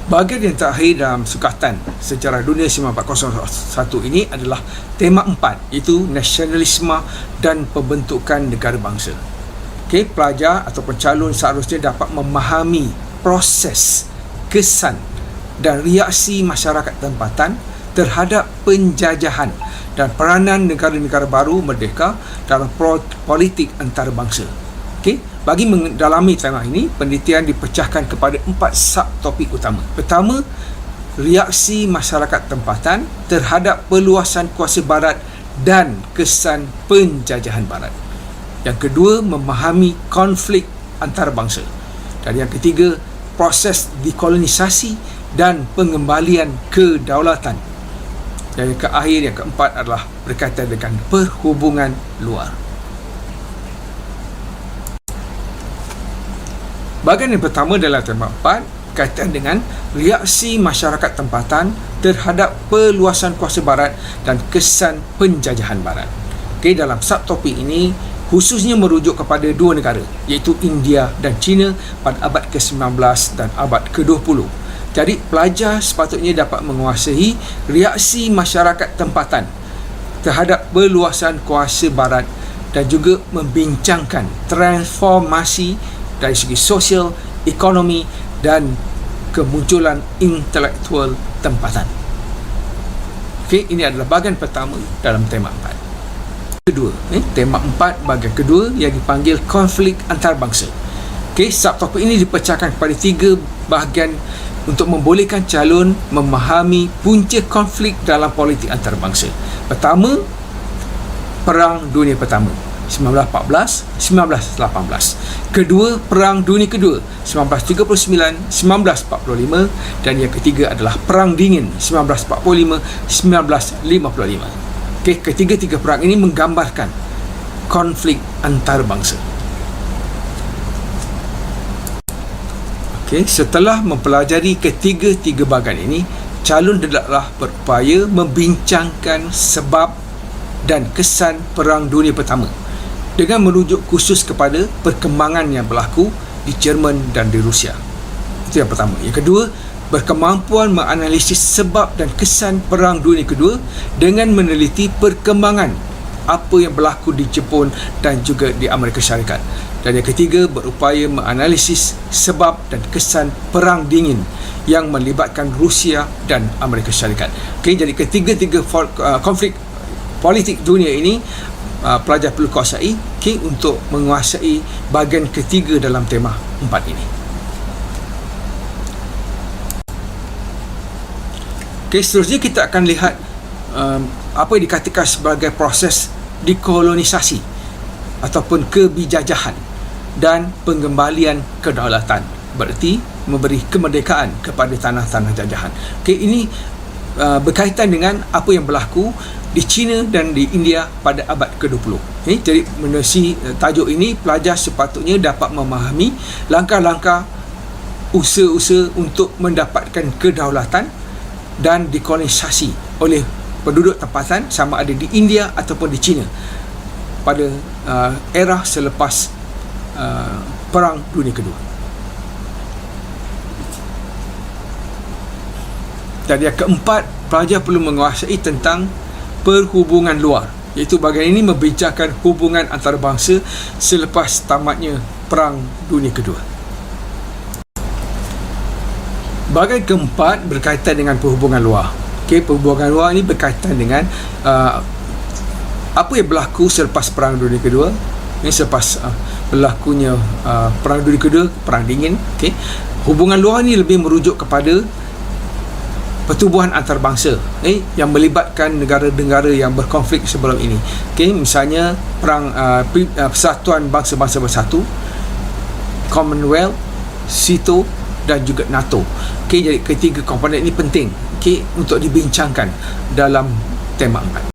Bahagian yang terakhir dalam sukatan sejarah dunia 9401 ini adalah tema 4, iaitu nasionalisme dan pembentukan negara bangsa. Pelajar ataupun calon seharusnya dapat memahami proses, kesan dan reaksi masyarakat tempatan terhadap penjajahan dan peranan negara-negara baru merdeka dalam politik antarabangsa. Bagi mendalami tema ini, penelitian dipecahkan kepada 4 subtopik utama. Pertama, reaksi masyarakat tempatan terhadap perluasan kuasa barat dan kesan penjajahan barat. Yang kedua, memahami konflik antarabangsa. Dan yang ketiga, proses dekolonisasi dan pengembalian kedaulatan. Dan yang terakhir, yang keempat adalah berkaitan dengan perhubungan luar. Bahagian yang pertama dalam tema 4 berkaitan dengan reaksi masyarakat tempatan terhadap perluasan kuasa barat dan kesan penjajahan barat. Dalam subtopik ini khususnya merujuk kepada dua negara, iaitu India dan China pada abad ke-19 dan abad ke-20. Jadi pelajar sepatutnya dapat menguasai reaksi masyarakat tempatan terhadap perluasan kuasa barat dan juga membincangkan transformasi dari segi sosial, ekonomi dan kemunculan intelektual tempatan. Ini adalah bahagian pertama dalam tema 4. Kedua, tema 4 bahagian kedua yang dipanggil konflik antarabangsa. Subtopik ini dipecahkan kepada 3 bahagian untuk membolehkan calon memahami punca konflik dalam politik antarabangsa. Pertama, Perang Dunia Pertama 1914-1918. Kedua, Perang Dunia Kedua 1939-1945, dan yang ketiga adalah Perang Dingin 1945-1955. Ketiga-tiga perang ini menggambarkan konflik antarabangsa. Setelah mempelajari ketiga-tiga bahagian ini, calon hendaklah berupaya membincangkan sebab dan kesan Perang Dunia Pertama dengan merujuk khusus kepada perkembangan yang berlaku di Jerman dan di Rusia. Itu yang pertama. Yang kedua, berkemampuan menganalisis sebab dan kesan Perang Dunia Kedua dengan meneliti perkembangan apa yang berlaku di Jepun dan juga di Amerika Syarikat. Dan yang ketiga, berupaya menganalisis sebab dan kesan Perang Dingin yang melibatkan Rusia dan Amerika Syarikat. Jadi ketiga-tiga konflik politik dunia ini pelajar perlu kuasai untuk menguasai bahagian ketiga dalam tema 4 ini. Seterusnya kita akan lihat apa yang dikatakan sebagai proses dekolonisasi ataupun kebijajahan dan pengembalian kedaulatan, berarti memberi kemerdekaan kepada tanah-tanah jajahan. Ini berkaitan dengan apa yang berlaku di China dan di India pada abad ke-20. Jadi menerusi tajuk ini, pelajar sepatutnya dapat memahami langkah-langkah usaha-usaha untuk mendapatkan kedaulatan dan dekolonisasi oleh penduduk tempatan, sama ada di India ataupun di China pada era selepas Perang Dunia Kedua. Dan yang keempat, pelajar perlu menguasai tentang perhubungan luar, iaitu bahagian ini membincangkan hubungan antarabangsa selepas tamatnya Perang Dunia Kedua. Bahagian keempat berkaitan dengan perhubungan luar. Perhubungan luar ini berkaitan dengan apa yang berlaku selepas Perang Dunia Kedua. Ini selepas berlakunya Perang Dunia Kedua, Perang Dingin. Hubungan luar ini lebih merujuk kepada pertubuhan antarabangsa yang melibatkan negara-negara yang berkonflik sebelum ini. Misalnya perang Persatuan Bangsa-Bangsa Bersatu, Commonwealth, SEATO dan juga NATO. Jadi ketiga komponen ini penting untuk dibincangkan dalam tema 4.